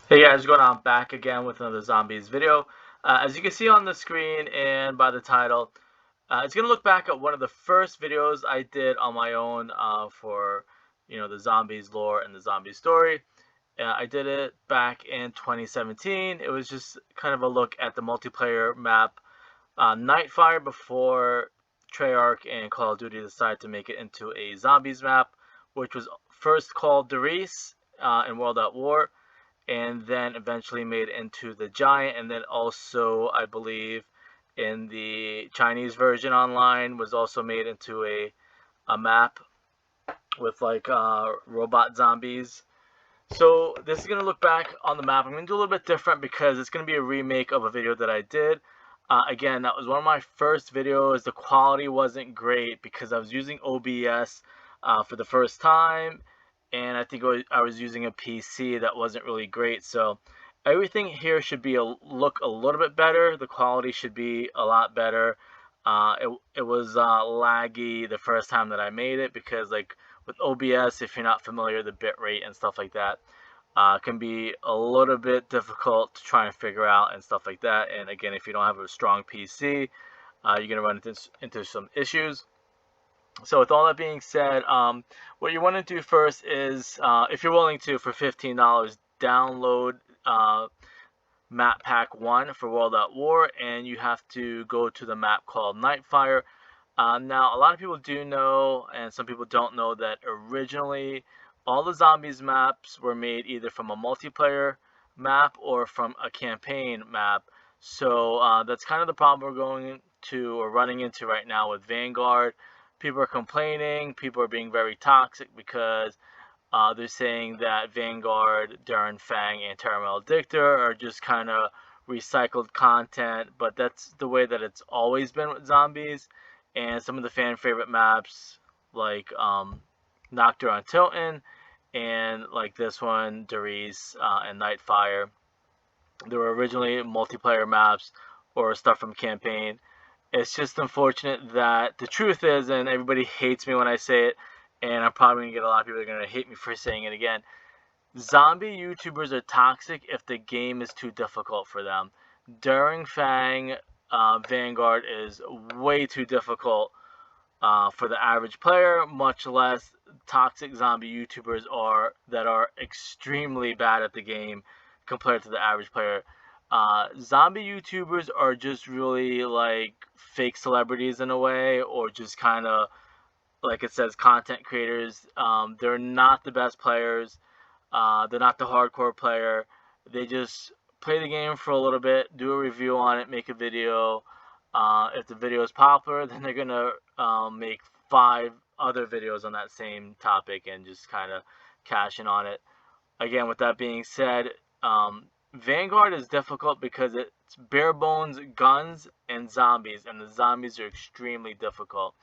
Hey guys, what's going on? Back again with another zombies video. As you can see on the screen and by the title, it's going to look back at one of the first videos I did on my own for, the zombies lore and the zombie story. I did it back in 2017. It was just kind of a look at the multiplayer map Nightfire before Treyarch and Call of Duty decided to make it into a zombies map, which was first called Riese in World at War, and then eventually made into the Giant, and then also I believe in the Chinese version online was also made into a map with like robot zombies. So this is gonna look back on the map. I'm gonna do a little bit different because it's gonna be a remake of a video that I did. Again, that was one of my first videos. The quality wasn't great because I was using OBS for the first time, and I think I was using a PC that wasn't really great. So everything here should be look a little bit better. The quality should be a lot better. It was laggy the first time that I made it because like with OBS, if you're not familiar, the bit rate and stuff like that can be a little bit difficult to try and figure out and stuff like that. And again, if you don't have a strong PC, you're gonna run into some issues. So with all that being said, what you want to do first is, if you're willing to, for $15, download map pack 1 for World at War, and you have to go to the map called Nightfire. Now, a lot of people do know, and some people don't know, that originally all the zombies maps were made either from a multiplayer map or from a campaign map. So that's kind of the problem we're going to or running into right now with Vanguard. People are complaining, people are being very toxic because they're saying that Vanguard, Darren Fang, and Terra Maledicta are just kind of recycled content, but that's the way that it's always been with zombies. And some of the fan favorite maps, like Nocturne on Tilton, and like this one, Derice and Nightfire, they were originally multiplayer maps or stuff from campaign. It's just unfortunate that the truth is, and everybody hates me when I say it, and I'm probably gonna get a lot of people that are gonna hate me for saying it again. Zombie YouTubers are toxic if the game is too difficult for them. During Fang, Vanguard is way too difficult for the average player, much less toxic zombie YouTubers are that are extremely bad at the game compared to the average player. Zombie YouTubers are just really like fake celebrities in a way, or just kind of like it says, content creators. They're not the best players. They're not the hardcore player. They just play the game for a little bit, do a review on it, make a video. If the video is popular, then they're gonna make 5 other videos on that same topic and just kind of cash in on it. Again, with that being said, Vanguard is difficult because it's bare bones guns and zombies, and the zombies are extremely difficult.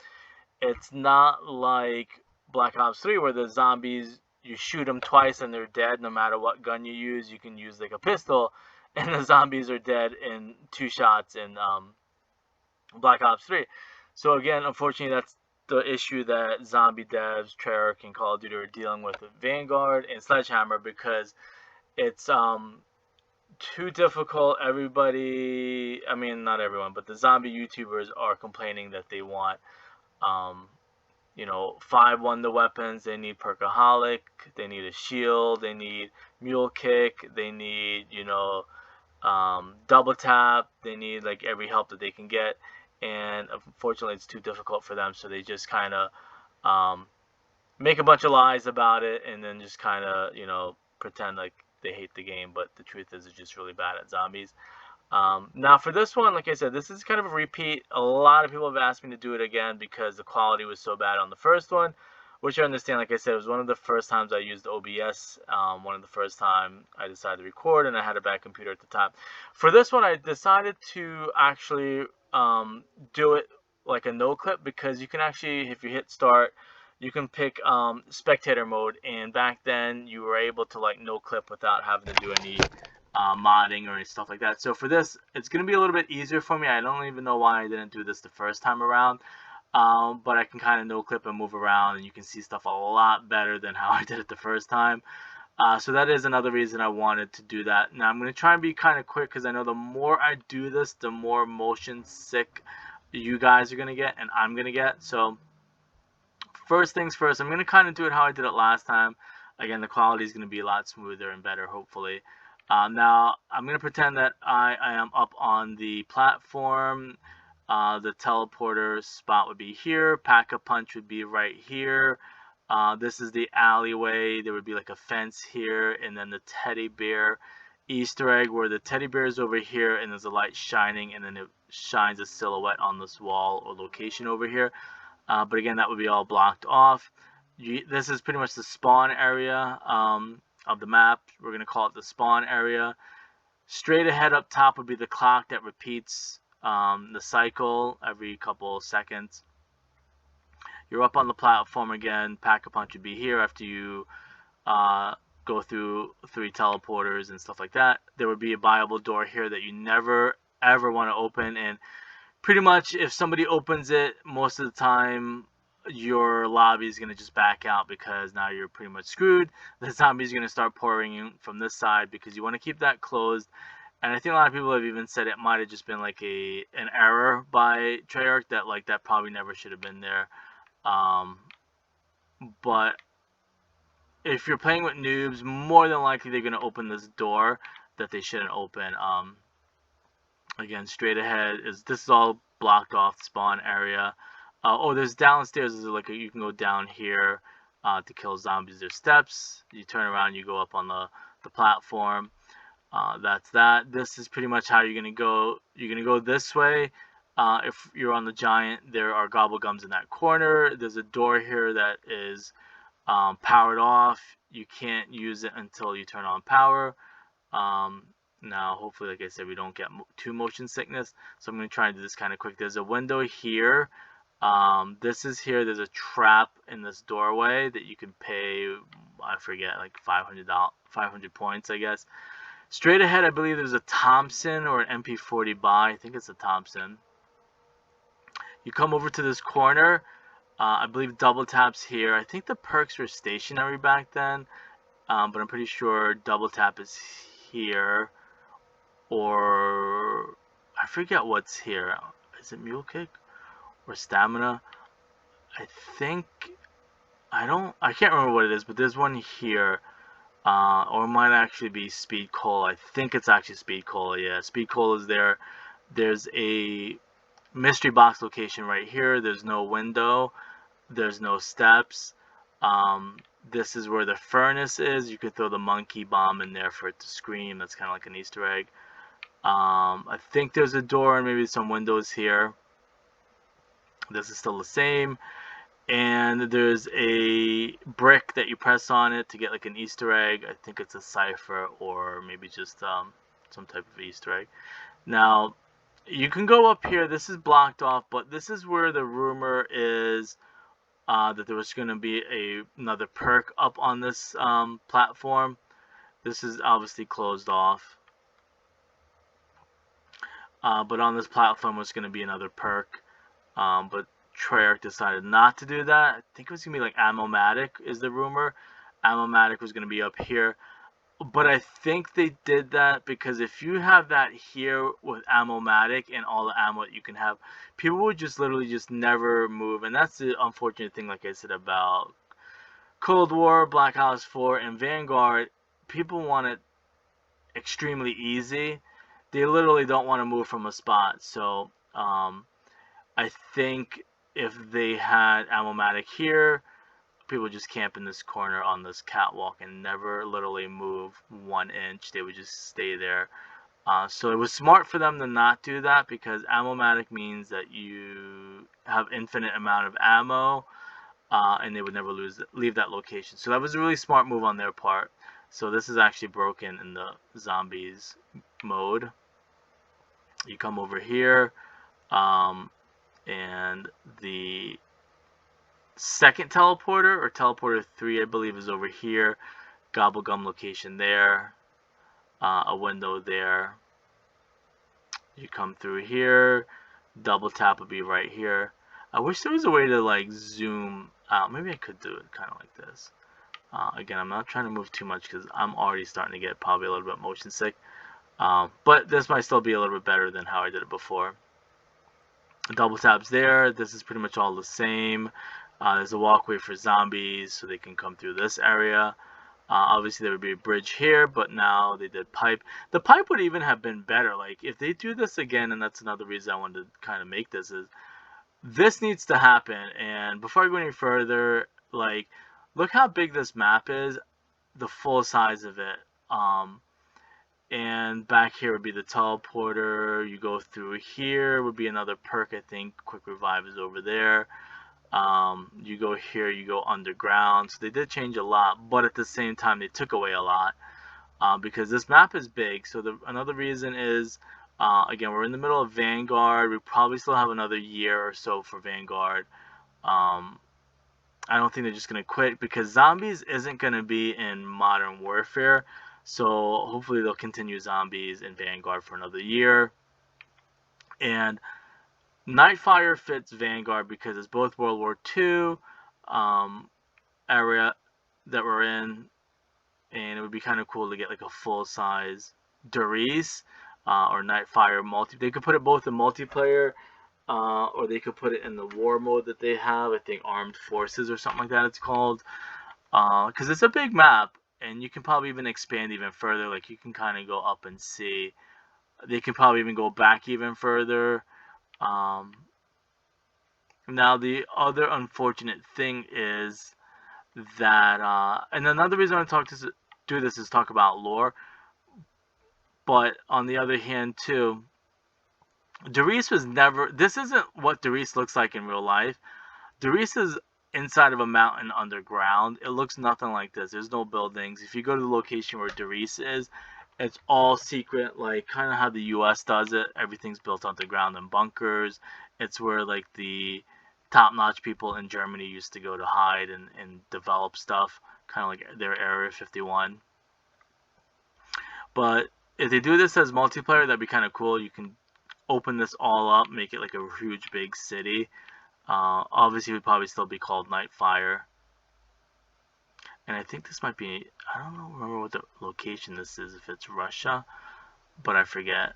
It's not like Black Ops 3 where the zombies, you shoot them twice and they're dead no matter what gun you use. You can use like a pistol and the zombies are dead in 2 shots in Black Ops 3. So again, unfortunately, that's the issue that zombie devs, Treyarch, and Call of Duty are dealing with Vanguard and Sledgehammer because it's too difficult. Everybody, I mean, not everyone, but the zombie YouTubers are complaining that they want um, 5 wonder weapons. They need Perkaholic. They need a shield. They need Mule Kick. They need, double tap. They need like every help that they can get. And unfortunately, it's too difficult for them. So they just kind of make a bunch of lies about it and then just kind of, pretend like they hate the game. But the truth is, they're just really bad at zombies. Now for this one, like I said, this is kind of a repeat. A lot of people have asked me to do it again because the quality was so bad on the first one, which I understand. Like I said, it was one of the first times I used OBS. One of the first time I decided to record, and I had a bad computer at the time. For this one, I decided to actually do it like a no clip because you can actually, if you hit start, you can pick spectator mode, and back then you were able to like no clip without having to do any modding or any stuff like that. So for this, it's going to be a little bit easier for me. I don't even know why I didn't do this the first time around, but I can kind of no clip and move around, and you can see stuff a lot better than how I did it the first time. So that is another reason I wanted to do that. Now I'm going to try and be kind of quick because I know the more I do this, the more motion sick you guys are going to get and I'm going to get. So first things first, I'm going to kind of do it how I did it last time. Again, the quality is going to be a lot smoother and better, hopefully. Now, I'm going to pretend that I am up on the platform. The teleporter spot would be here. Pack-a-Punch would be right here. This is the alleyway. There would be like a fence here, and then the teddy bear Easter egg where the teddy bear is over here, and there's a light shining, and then it shines a silhouette on this wall or location over here. But again, that would be all blocked off. This is pretty much the spawn area of the map. We're going to call it the spawn area. Straight ahead up top would be the clock that repeats the cycle every couple of seconds. You're up on the platform again. Pack-a-Punch would be here after you go through 3 teleporters and stuff like that. There would be a buyable door here that you never ever want to open, and pretty much if somebody opens it, most of the time your lobby is going to just back out because now you're pretty much screwed. The zombies are going to start pouring in from this side because you want to keep that closed. And I think a lot of people have even said it might have just been like an error by Treyarch that probably never should have been there. But if you're playing with noobs, more than likely they're going to open this door that they shouldn't open. Again, straight ahead this is all blocked off spawn area. Oh, there's downstairs. There's like you can go down here to kill zombies. There's steps. You turn around, you go up on the platform. That's that. This is pretty much how you're gonna go. You're gonna go this way. If you're on the giant, there are gobblegums in that corner. There's a door here that is powered off. You can't use it until you turn on power. Now, hopefully, like I said, we don't get too motion sickness. So I'm going to try and do this kind of quick. There's a window here. This is here. There's a trap in this doorway that you can pay, I forget, like 500 points, I guess. Straight ahead, I believe there's a Thompson or an MP40 buy. I think it's a Thompson. You come over to this corner. I believe double taps here. I think the perks were stationary back then, but I'm pretty sure double tap is here. Or I forget what's here. Is it mule kick or stamina? I can't remember what it is, but there's one here. Or it might actually be speed cola. I think it's actually speed cola. Yeah, speed cola is there. There's a mystery box location right here. There's no window. There's no steps. This is where the furnace is. You could throw the monkey bomb in there for it to scream. That's kind of like an Easter egg. I think there's a door and maybe some windows here. This is still the same. And there's a brick that you press on it to get like an Easter egg. I think it's a cipher or maybe just some type of Easter egg. Now, you can go up here. This is blocked off, but this is where the rumor is that there was going to be another perk up on this platform. This is obviously closed off. But on this platform was going to be another perk. But Treyarch decided not to do that. I think it was going to be like Ammo-matic is the rumor. Ammo-matic was going to be up here. But I think they did that because if you have that here with Ammo-matic and all the ammo that you can have, people would just literally just never move. And that's the unfortunate thing, like I said, about Cold War, Black Ops 4, and Vanguard. People want it extremely easy. They literally don't want to move from a spot. So I think if they had Ammo-matic here, people would just camp in this corner on this catwalk and never literally move 1 inch. They would just stay there. So it was smart for them to not do that because Ammo-matic means that you have infinite amount of ammo and they would never leave that location. So that was a really smart move on their part. So this is actually broken in the zombies mode. You come over here and the second teleporter, or teleporter 3, I believe, is over here. Gobblegum location there. A window there. You come through here. Double tap would be right here. I wish there was a way to like zoom out. Maybe I could do it kind of like this. Again, I'm not trying to move too much because I'm already starting to get probably a little bit motion sick. But this might still be a little bit better than how I did it before. Double taps there. This is pretty much all the same. There's a walkway for zombies so they can come through this area. Obviously there would be a bridge here, but now they did pipe. The pipe would even have been better. Like if they do this again, and that's another reason I wanted to kind of make this, is this needs to happen. And before I go any further, like look how big this map is, the full size of it. And back here would be the teleporter. You go through here would be another perk, I think. Quick revive is over there. You go here, you go underground. So they did change a lot, but at the same time they took away a lot because this map is big. So another reason is, again, we're in the middle of Vanguard. We probably still have another year or so for Vanguard. I don't think they're just going to quit because zombies isn't going to be in Modern Warfare. So hopefully they'll continue zombies in Vanguard for another year. And Nightfire fits Vanguard because it's both World War II area that we're in. And it would be kind of cool to get like a full-size Riese or Nightfire multi. They could put it both in multiplayer or they could put it in the war mode that they have. I think Armed Forces or something like that it's called. Because it's a big map. And you can probably even expand even further. Like you can kind of go up and see. They can probably even go back even further. Now the other unfortunate thing is that, and another reason I want to do this is talk about lore. But on the other hand too, Riese was never. This isn't what Riese looks like in real life. Riese is inside of a mountain underground. It looks nothing like this. There's no buildings. If you go to the location where Riese is, it's all secret, like kind of how the US does it. Everything's built underground in bunkers. It's where like the top-notch people in Germany used to go to hide and develop stuff, kind of like their Area 51. But if they do this as multiplayer, that'd be kind of cool. You can open this all up, make it like a huge big city. Obviously, it would probably still be called Nightfire. And I think this might be, I don't know, remember what the location this is, if it's Russia, but I forget.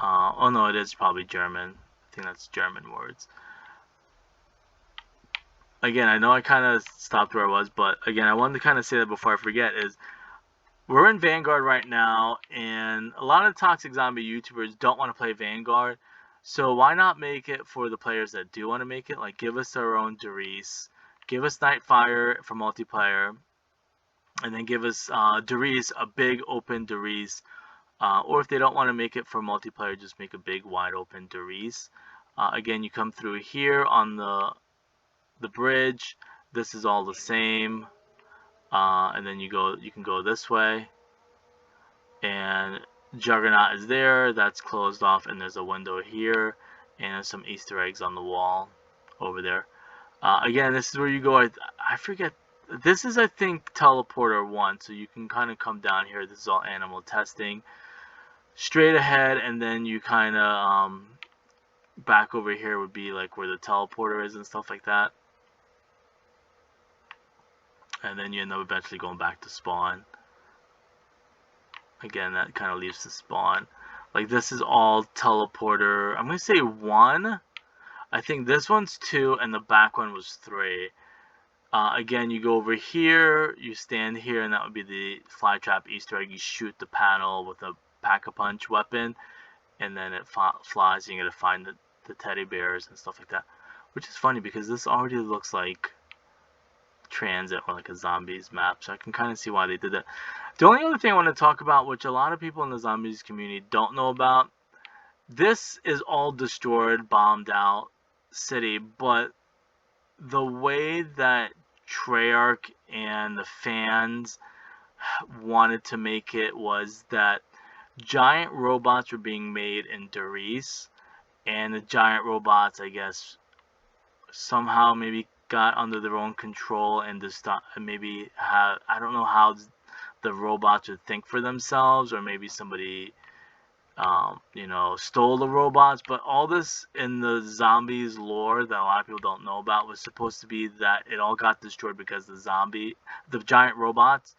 Oh no, it is probably German. I think that's German words. Again, I know I kind of stopped where I was, but again, I wanted to kind of say that before I forget is, we're in Vanguard right now, and a lot of toxic zombie YouTubers don't want to play Vanguard. So why not make it for the players that do want to make it? Like, give us our own Riese, give us Nightfire for multiplayer, and then give us Riese, a big open Riese. Or if they don't want to make it for multiplayer, just make a big wide open Riese. Again, you come through here on the bridge. This is all the same. And then you can go this way. And Juggernaut is there, that's closed off, and there's a window here, and there's some Easter eggs on the wall over there. Again, this is where you go, I forget, this is I think Teleporter 1, so you can kind of come down here. This is all animal testing. Straight ahead, and then you kind of, back over here would be like where the teleporter is and stuff like that. And then you end up eventually going back to spawn. Again, that kind of leaves the spawn. Like this is all teleporter. I'm going to say 1. I think this one's 2 and the back one was 3. Again, you go over here, you stand here, and that would be the flytrap Easter egg. You shoot the panel with a pack-a-punch weapon, and then it flies, and you're going to find the teddy bears and stuff like that. Which is funny because this already looks like Transit or like a zombies map, so I can kind of see why they did that. The only other thing I want to talk about, which a lot of people in the zombies community don't know about, this is all destroyed, bombed out city, but the way that Treyarch and the fans wanted to make it was that giant robots were being made in Riese, and the giant robots, I guess, somehow maybe got under their own control and just maybe have, I don't know how the robots would think for themselves, or maybe somebody you know, stole the robots. But all this in the zombies lore that a lot of people don't know about was supposed to be that it all got destroyed because the giant robots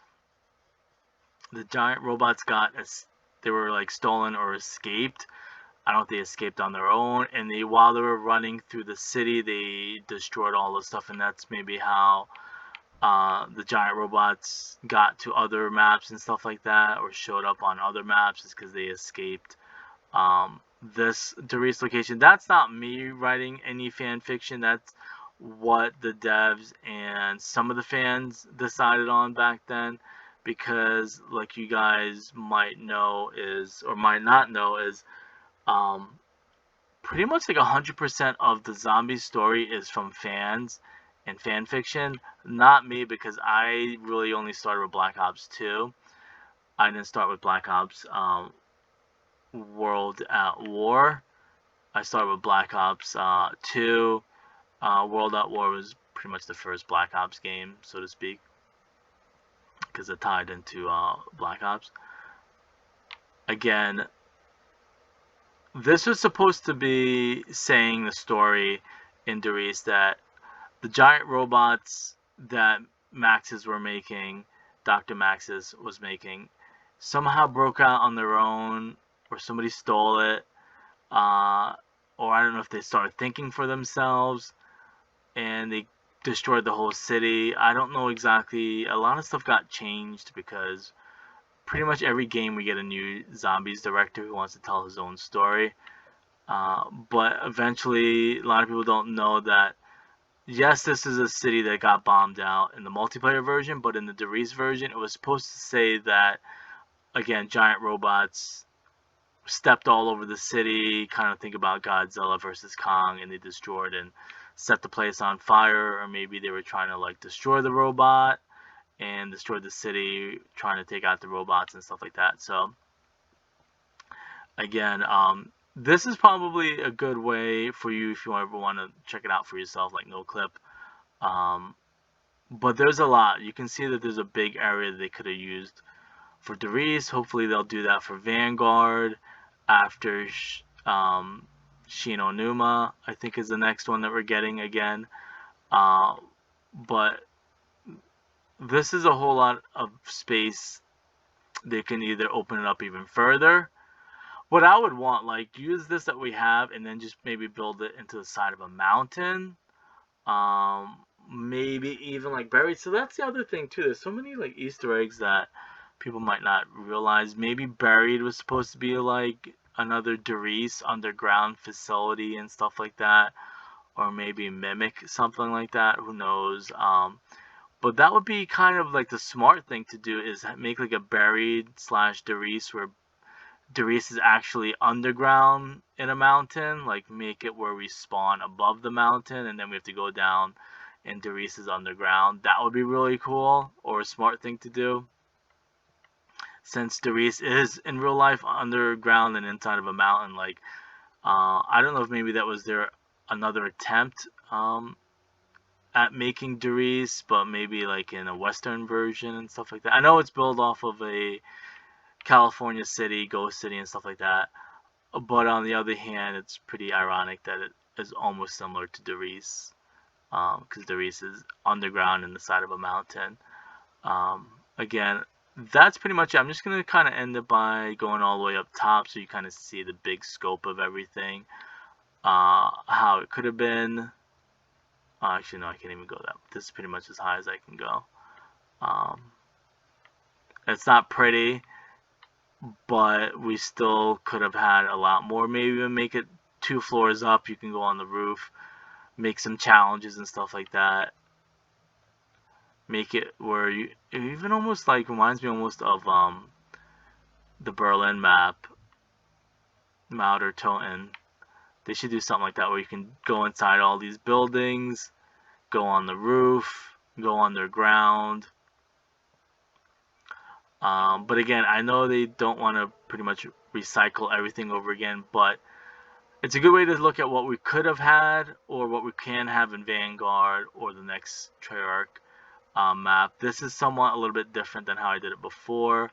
got, they were like stolen or escaped. I don't think they escaped on their own, and while they were running through the city, they destroyed all the stuff, and that's maybe how the giant robots got to other maps and stuff like that, or showed up on other maps, is because they escaped this Doris location. That's not me writing any fan fiction. That's what the devs and some of the fans decided on back then, because like you guys might know is, or might not know is, pretty much like 100% of the zombie story is from fans and fan fiction, not me, because I really only started with Black Ops 2. I didn't start with Black Ops World at War. I started with Black Ops 2. World at War was pretty much the first Black Ops game, so to speak, because it tied into Black Ops. Again, this was supposed to be saying the story in Doris that the giant robots that Maxes were making, Dr. Maxes was making, somehow broke out on their own, or somebody stole it, or I don't know if they started thinking for themselves, and they destroyed the whole city. I don't know exactly. A lot of stuff got changed because pretty much every game we get a new zombies director who wants to tell his own story. But eventually, a lot of people don't know that, yes, this is a city that got bombed out in the multiplayer version, but in the Doris version, it was supposed to say that, again, giant robots stepped all over the city, kind of think about Godzilla versus Kong, and they destroyed and set the place on fire, or maybe they were trying to like destroy the robot and destroy the city, trying to take out the robots and stuff like that. So again, this is probably a good way for you if you ever want to check it out for yourself, like no clip. But there's a lot. You can see that there's a big area that they could have used for Doris. Hopefully they'll do that for Vanguard after Shino Numa, I think, is the next one that we're getting again. But this is a whole lot of space. They can either open it up even further. What I would want, like, use this that we have and then just maybe build it into the side of a mountain. Maybe even like buried. So that's the other thing too. There's so many like Easter eggs that people might not realize. Maybe buried was supposed to be like another Doris underground facility and stuff like that, or maybe mimic something like that. Who knows? But that would be kind of like the smart thing to do, is make like a buried / Doris, where Doris is actually underground in a mountain. Like make it where we spawn above the mountain and then we have to go down and Doris is underground. That would be really cool, or a smart thing to do, since Doris is in real life underground and inside of a mountain. Like I don't know if maybe that was another attempt at making Doris, but maybe like in a Western version and stuff like that. I know it's built off of a California city, Ghost City, and stuff like that. But on the other hand, it's pretty ironic that it is almost similar to Doris, because Doris is underground in the side of a mountain. Again, that's pretty much it. I'm just going to kind of end it by going all the way up top so you kind of see the big scope of everything. How it could have been. Actually, no, I can't even go that. This is pretty much as high as I can go. It's not pretty, but we still could have had a lot more. Maybe even make it 2 floors up. You can go on the roof, make some challenges and stuff like that. Make it where it even almost like reminds me almost of the Berlin map, Mauder Toten. They should do something like that where you can go inside all these buildings, go on the roof, go underground. But again, I know they don't want to pretty much recycle everything over again, but it's a good way to look at what we could have had, or what we can have in Vanguard or the next Treyarch map. This is somewhat a little bit different than how I did it before.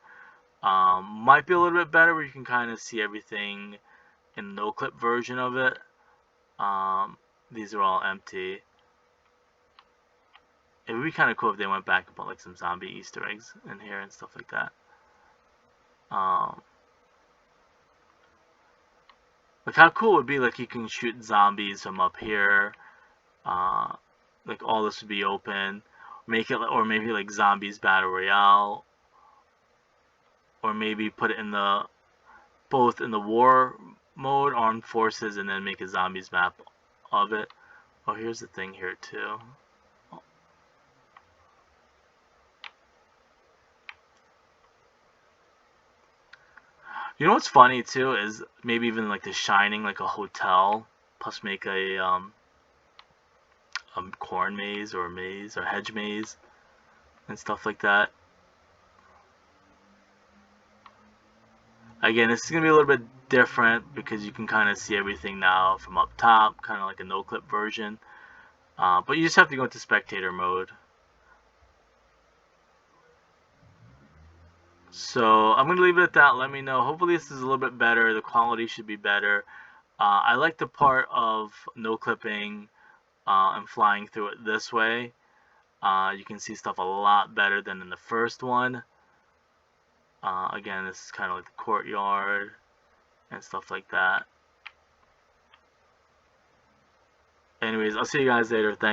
Might be a little bit better where you can kind of see everything in no clip version of it. These are all empty. It would be kind of cool if they went back and put like some zombie Easter eggs in here and stuff like that. Like how cool it would be, like you can shoot zombies from up here. Like all this would be open. Make it, or maybe like zombies battle royale, or maybe put it in the both in the war mode, armed forces, and then make a zombies map of it. Oh, here's the thing here too. You know what's funny too is maybe even like The Shining, like a hotel, plus make a corn maze or hedge maze and stuff like that. Again, this is gonna be a little bit different because you can kind of see everything now from up top, kind of like a no clip version. But you just have to go into spectator mode. So I'm gonna leave it at that. Let me know. Hopefully this is a little bit better. The quality should be better. I like the part of no clipping and flying through it this way. You can see stuff a lot better than in the first one. Again, this is kind of like the courtyard and stuff like that. Anyways, I'll see you guys later. Thanks.